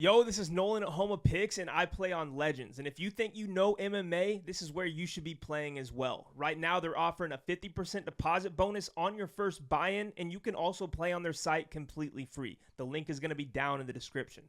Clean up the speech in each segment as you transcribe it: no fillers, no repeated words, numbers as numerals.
Yo, this is Nolan at Home of Picks, and I play on Legends. And if you think you know MMA, this is where you should be playing as well. Right now, they're offering a 50% deposit bonus on your first buy-in, and you can also play on their site completely free. The link is going to be down in the description.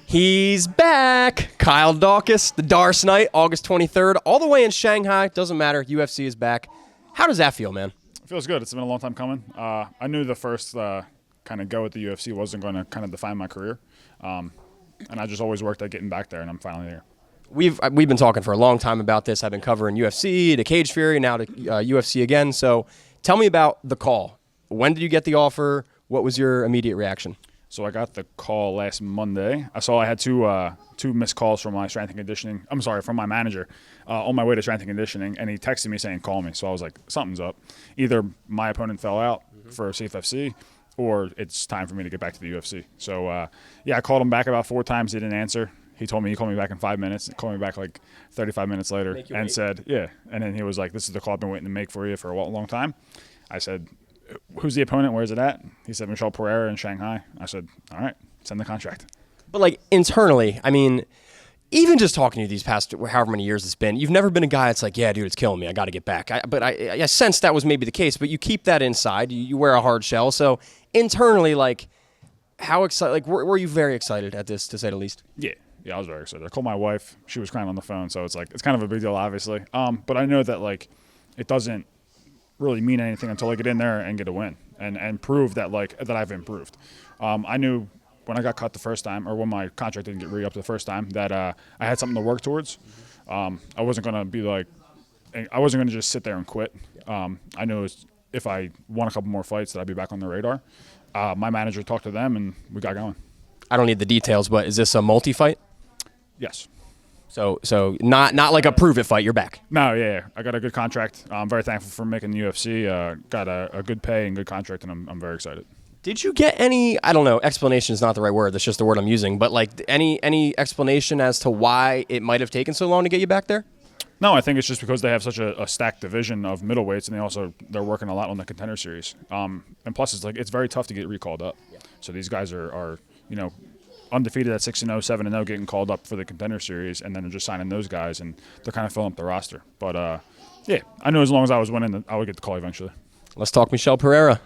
He's back. Kyle Daukaus, the Darce Night, August 23rd, all the way in Shanghai. Doesn't matter. UFC is back. How does that feel, man? It feels good. It's been a long time coming. I knew the first kind of go at the UFC wasn't going to kind of define my career. And I just always worked at getting back there, and I'm finally here. We've been talking for a long time about this. I've been covering UFC, to Cage Fury, now to UFC again. So tell me about the call. When did you get the offer? What was your immediate reaction? So I got the call last Monday. I saw I had two missed calls from my strength and conditioning. I'm sorry, from my manager on my way to strength and conditioning, and he texted me saying, call me. So I was like, something's up. Either my opponent fell out for CFFC, or it's time for me to get back to the UFC. So, I called him back about 4 times. He didn't answer. He told me he called me back in 5 minutes. He called me back like 35 minutes later and said, yeah. And then he was like, this is the call I've been waiting to make for you for a long time. I said, who's the opponent? Where's it at? He said, Michel Pereira in Shanghai. I said, all right, send the contract. But, like, internally, I mean, even just talking to you these past however many years it's been, you've never been a guy that's like, yeah, dude, it's killing me. I got to get back. But I sensed that was maybe the case. But you keep that inside. You wear a hard shell. So internally, like, how excited? Like, were you very excited at this, to say the least? Yeah, I was very excited. I called my wife. She was crying on the phone. So it's like it's kind of a big deal, obviously. But I know that like it doesn't really mean anything until I get in there and get a win and prove that that I've improved. I knew when I got cut the first time, or when my contract didn't get re-upped the first time, that I had something to work towards. I wasn't going to be like, I wasn't going to just sit there and quit. I knew if I won a couple more fights that I'd be back on the radar. My manager talked to them, and we got going. I don't need the details, but is this a multi-fight? Yes. So not like a prove-it fight. You're back. No, yeah. I got a good contract. I'm very thankful for making the UFC. Got a good pay and good contract, and I'm very excited. Did you get any, I don't know, explanation is not the right word, that's just the word I'm using, but like any explanation as to why it might have taken so long to get you back there? No, I think it's just because they have such a stacked division of middleweights, and they're working a lot on the contender series. And plus, it's very tough to get recalled up. Yeah. So these guys are undefeated at 6-0, 7-0, getting called up for the contender series, and then they're just signing those guys, and they're kind of filling up the roster. But I knew as long as I was winning, I would get the call eventually. Let's talk Michel Pereira,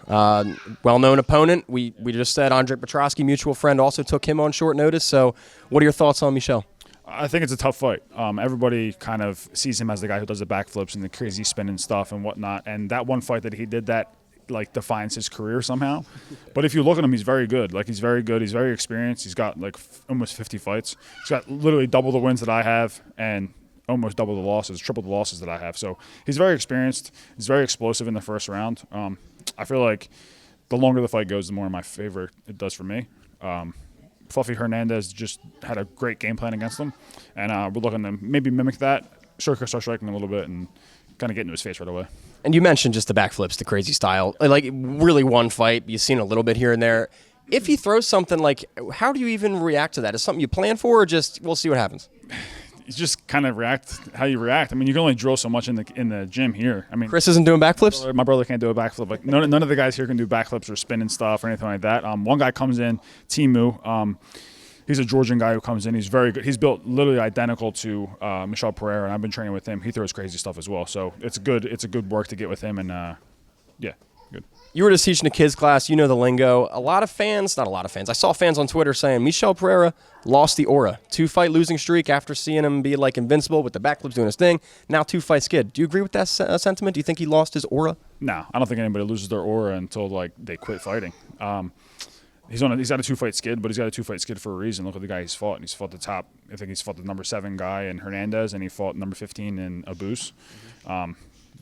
well-known opponent. We just said Andre Petrosky, mutual friend, also took him on short notice. So what are your thoughts on Michel? I think it's a tough fight. Everybody kind of sees him as the guy who does the backflips and the crazy spinning stuff and whatnot. And that one fight that he did that defines his career somehow. But if you look at him, he's very good. He's very good. He's very experienced. He's got almost 50 fights. He's got literally double the wins that I have and almost double the losses, triple the losses that I have. So he's very experienced. He's very explosive in the first round. I feel like the longer the fight goes, the more in my favor it does for me. Fluffy Hernandez just had a great game plan against him, and we're looking to maybe mimic that. Start striking a little bit and kind of get into his face right away. And you mentioned just the backflips, the crazy style. Like, really one fight, you've seen a little bit here and there. If he throws something, how do you even react to that? Is something you plan for, or just we'll see what happens? You just kind of react how you react. I mean, you can only drill so much in the gym here. I mean, Chris isn't doing backflips? My brother can't do a backflip. None of the guys here can do backflips or spinning stuff or anything like that. One guy comes in, Timu. He's a Georgian guy who comes in. He's very good. He's built literally identical to Michel Pereira, and I've been training with him. He throws crazy stuff as well. So it's good. It's a good work to get with him, and good. You were just teaching a kids class. You know the lingo. Not a lot of fans. I saw fans on Twitter saying Michel Pereira lost the aura. 2-fight losing streak after seeing him be invincible with the backflips doing his thing. Now 2-fight skid. Do you agree with that sentiment? Do you think he lost his aura? No, I don't think anybody loses their aura until they quit fighting. He's got a 2-fight skid, but he's got a 2-fight skid for a reason. Look at the guy he's fought. He's fought the top. I think he's fought the number 7 guy in Hernandez, and he fought number 15 in Abus.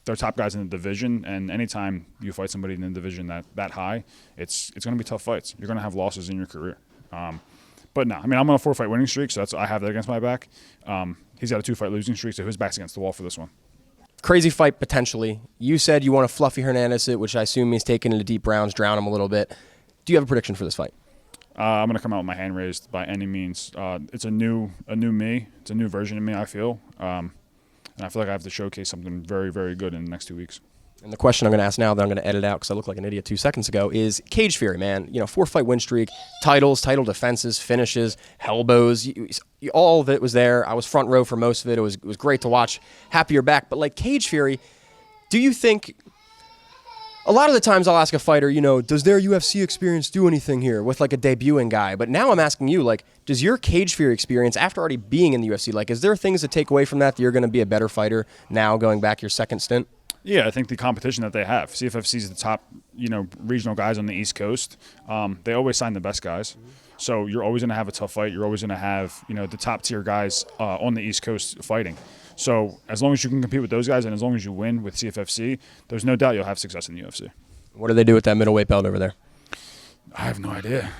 They're top guys in the division, and anytime you fight somebody in the division that high, it's going to be tough fights. You're going to have losses in your career. But no, I mean, I'm on a 4-fight winning streak, so I have that against my back. He's got a 2-fight losing streak, so his back's against the wall for this one. Crazy fight, potentially. You said you want to Fluffy Hernandez it, which I assume means taking into deep rounds, drown him a little bit. Do you have a prediction for this fight? I'm going to come out with my hand raised by any means. It's a new me. It's a new version of me, I feel. And I feel like I have to showcase something very, very good in the next 2 weeks. And the question I'm going to ask now that I'm going to edit out because I look like an idiot 2 seconds ago is Cage Fury, man. 4-fight win streak, titles, title defenses, finishes, elbows. All of it was there. I was front row for most of it. It was great to watch. Happy you're back. But like Cage Fury, do you think a lot of the times I'll ask a fighter, does their UFC experience do anything here with like a debuting guy? But now I'm asking you, like, does your Cage Fury experience after already being in the UFC, like, is there things to take away from that you're going to be a better fighter now going back your second stint? Yeah, I think the competition that they have. CFFC is the top, regional guys on the East Coast. They always sign the best guys. So you're always going to have a tough fight. You're always going to have, the top tier guys on the East Coast fighting. So as long as you can compete with those guys and as long as you win with CFFC, there's no doubt you'll have success in the UFC. What do they do with that middleweight belt over there? I have no idea.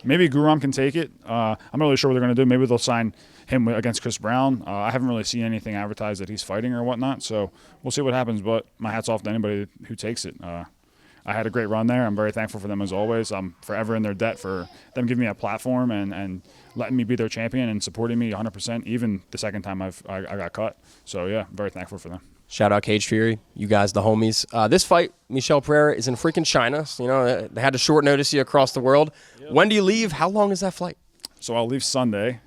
Maybe Guram can take it. I'm not really sure what they're going to do. Maybe they'll sign him against Chris Brown. I haven't really seen anything advertised that he's fighting or whatnot, so we'll see what happens. But my hat's off to anybody who takes it. I had a great run there. I'm very thankful for them as always. I'm forever in their debt for them giving me a platform and letting me be their champion and supporting me 100%, even the second time I got cut. So, yeah, I'm very thankful for them. Shout out Cage Fury, you guys, the homies. This fight, Michel Pereira, is in freaking China. So, they had to short notice you across the world. Yep. When do you leave? How long is that flight? So I'll leave Sunday.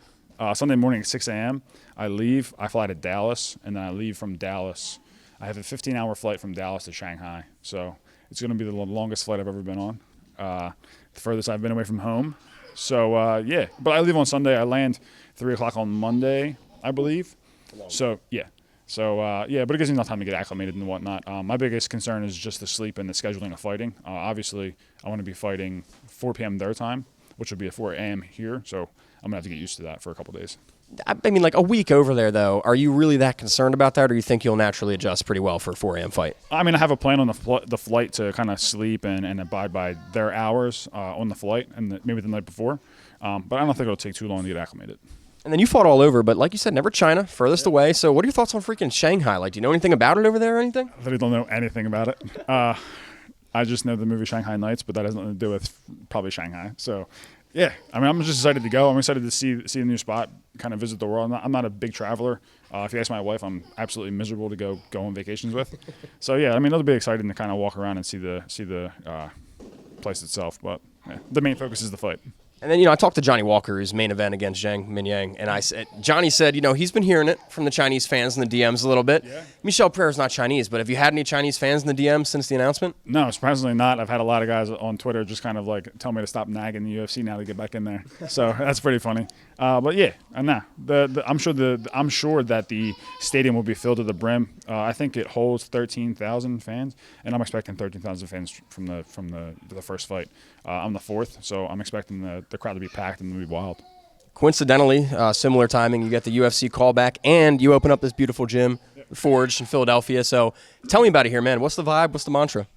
Sunday morning at 6 a.m. I leave. I fly to Dallas, and then I leave from Dallas. I have a 15-hour flight from Dallas to Shanghai. So it's going to be the longest flight I've ever been on, the furthest I've been away from home. So, yeah. But I leave on Sunday. I land 3 o'clock on Monday, I believe. So, yeah. So, yeah, but it gives me enough time to get acclimated and whatnot. My biggest concern is just the sleep and the scheduling of fighting. Obviously, I want to be fighting 4 p.m. their time, which would be at 4 a.m. here. So I'm going to have to get used to that for a couple days. I mean, like a week over there, though, are you really that concerned about that, or do you think you'll naturally adjust pretty well for a 4 a.m. fight? I mean, I have a plan on the flight to kind of sleep and abide by their hours on the flight and maybe the night before. But I don't think it'll take too long to get acclimated. And then you fought all over, but like you said, never China, furthest away. So what are your thoughts on freaking Shanghai? Like, do you know anything about it over there or anything? I really don't know anything about it. I just know the movie Shanghai Nights, but that has nothing to do with probably Shanghai. So, yeah, I mean, I'm just excited to go. I'm excited to see a new spot, kind of visit the world. I'm not a big traveler. If you ask my wife, I'm absolutely miserable to go on vacations with. So, yeah, I mean, it'll be exciting to kind of walk around and see the place itself. But yeah, the main focus is the fight. And then, I talked to Johnny Walker, his main event against Zhang Minyang, and Johnny said, he's been hearing it from the Chinese fans in the DMs a little bit. Yeah. Michel Pereira's not Chinese, but have you had any Chinese fans in the DMs since the announcement? No, surprisingly not. I've had a lot of guys on Twitter just kind of like tell me to stop nagging the UFC now to get back in there. So that's pretty funny. But yeah, nah. I'm sure that the stadium will be filled to the brim. I think it holds 13,000 fans, and I'm expecting 13,000 fans from the first fight. I'm the fourth, so I'm expecting the crowd to be packed and to be wild. Coincidentally, similar timing, you get the UFC callback, and you open up this beautiful gym, Forge in Philadelphia. So tell me about it here, man. What's the vibe? What's the mantra?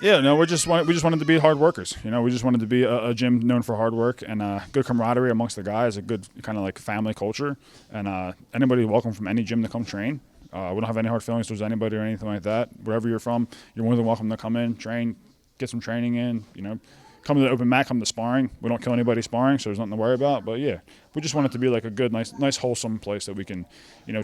Yeah, no, we just wanted to be hard workers. We just wanted to be a gym known for hard work and good camaraderie amongst the guys, a good kind of like family culture, and anybody welcome from any gym to come train. We don't have any hard feelings towards anybody or anything like that. Wherever you're from, you're more than welcome to come in, train, get some training in. Come to the open mat, come to sparring. We don't kill anybody sparring, so there's nothing to worry about. But yeah, we just want it to be like a good, nice, wholesome place that we can,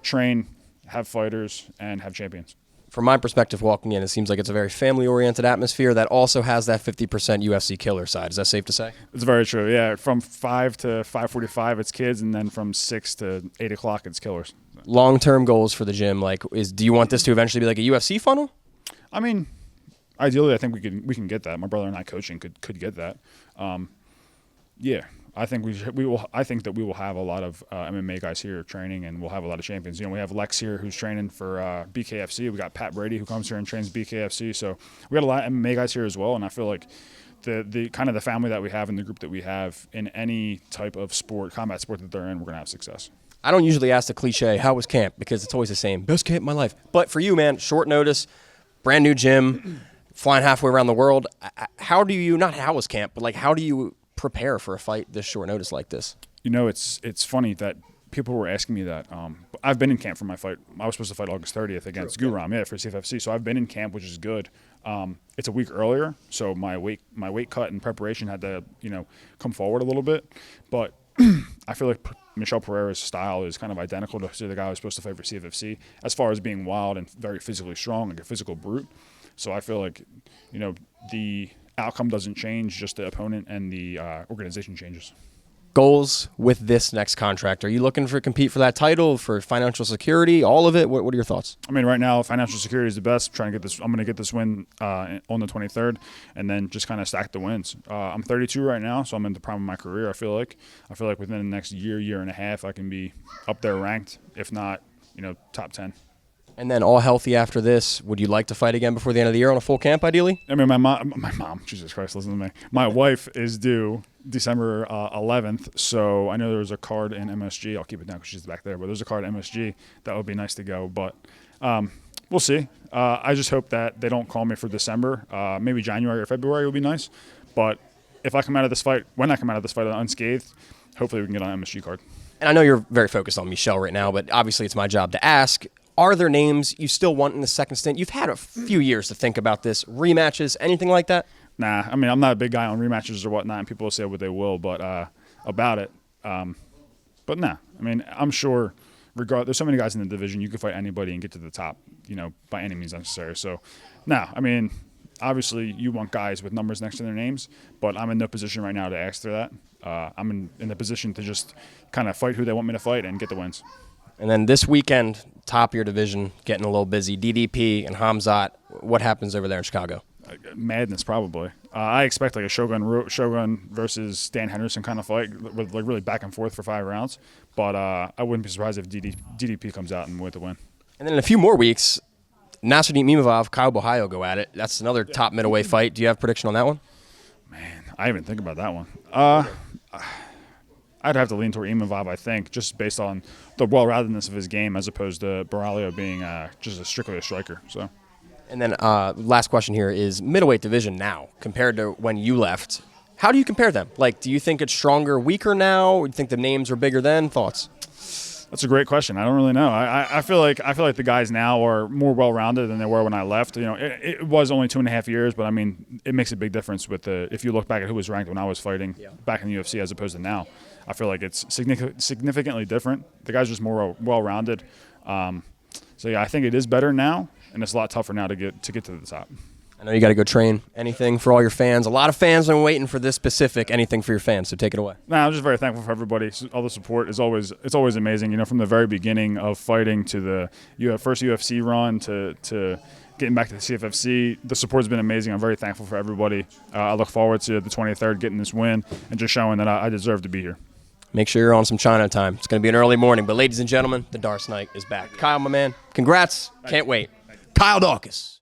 train, have fighters, and have champions. From my perspective, walking in, it seems like it's a very family-oriented atmosphere that also has that 50% UFC killer side. Is that safe to say? It's very true. Yeah, from 5 to 5:45, it's kids, and then from 6 to 8 o'clock, it's killers. Long-term goals for the gym, do you want this to eventually be like a UFC funnel? I mean, ideally, I think we can get that. My brother and I coaching could get that. Yeah, I think we will. I think that we will have a lot of MMA guys here training, and we'll have a lot of champions. We have Lex here who's training for BKFC. We got Pat Brady who comes here and trains BKFC. So we got a lot of MMA guys here as well, and I feel like the kind of the family that we have and the group that we have in any type of sport, combat sport that they're in, we're gonna have success. I don't usually ask the cliche, how was camp? Because it's always the same. Best camp of my life. But for you, man, short notice, brand new gym, flying halfway around the world. How do you, not how was camp, but how do you prepare for a fight this short notice like this? It's funny that people were asking me that. I've been in camp for my fight. I was supposed to fight August 30th against Guram, for CFFC. So I've been in camp, which is good. It's a week earlier, so my weight cut and preparation had to, come forward a little bit. But I feel like Michel Pereira's style is kind of identical to the guy who's supposed to fight for CFFC as far as being wild and very physically strong, like a physical brute. So I feel like, the outcome doesn't change, just the opponent and the organization changes. Goals with this next contract? Are you looking to compete for that title, for financial security, all of it? What are your thoughts? I mean, right now, financial security is the best. I'm going to get this win on the 23rd, and then just kind of stack the wins. I'm 32 right now, so I'm in the prime of my career. I feel like within the next year and a half, I can be up there ranked, if not, top 10. And then all healthy after this, would you like to fight again before the end of the year on a full camp, ideally? I mean, my mom, Jesus Christ, listen to me. My wife is due December 11th, so I know there's a card in MSG. I'll keep it down because she's back there, but there's a card in MSG that would be nice to go. But we'll see. I just hope that they don't call me for December. Maybe January or February would be nice. But if I come out of this fight, when I come out of this fight unscathed, hopefully we can get on an MSG card. And I know you're very focused on Michel right now, but obviously it's my job to ask. Are there names you still want in the second stint? You've had a few years to think about this. Rematches, anything like that? Nah, I mean, I'm not a big guy on rematches or whatnot, and people will say what they will about it. But nah, I mean, I'm sure there's so many guys in the division, you can fight anybody and get to the top, by any means necessary. So, nah, I mean, obviously you want guys with numbers next to their names, but I'm in no position right now to ask for that. I'm in the position to just kind of fight who they want me to fight and get the wins. And then this weekend, top of your division, getting a little busy. DDP and Hamzat, what happens over there in Chicago? Madness, probably. I expect like a Shogun versus Dan Henderson kind of fight, with like really back and forth for 5 rounds. But I wouldn't be surprised if DDP comes out and with the win. And then in a few more weeks, Nasruddin Imavov, Kyle Bohayo go at it. That's another top middleweight fight. Do you have a prediction on that one? Man, I didn't even think about that one. I'd have to lean toward Imavov, I think, just based on the well-roundedness of his game as opposed to Borralho being just strictly a striker. So. And then last question here is middleweight division now compared to when you left. How do you compare them? Like, do you think it's stronger, weaker now? Do you think the names are bigger then? Thoughts? That's a great question. I don't really know. I feel like the guys now are more well-rounded than they were when I left. It was only 2.5 years, but I mean, it makes a big difference with if you look back at who was ranked when I was fighting back in the UFC as opposed to now. I feel like it's significantly different. The guys are just more well-rounded. So yeah, I think it is better now, and it's a lot tougher now to get to the top. I know you got to go train. Anything for all your fans? A lot of fans have been waiting for this specific anything for your fans, so take it away. I'm just very thankful for everybody. All the support is always amazing. From the very beginning of fighting to the first UFC run to getting back to the CFFC, the support's been amazing. I'm very thankful for everybody. I look forward to the 23rd getting this win and just showing that I deserve to be here. Make sure you're on some China time. It's going to be an early morning. But ladies and gentlemen, the Darce Knight is back. Kyle, my man, congrats. Can't wait. Kyle Daukaus.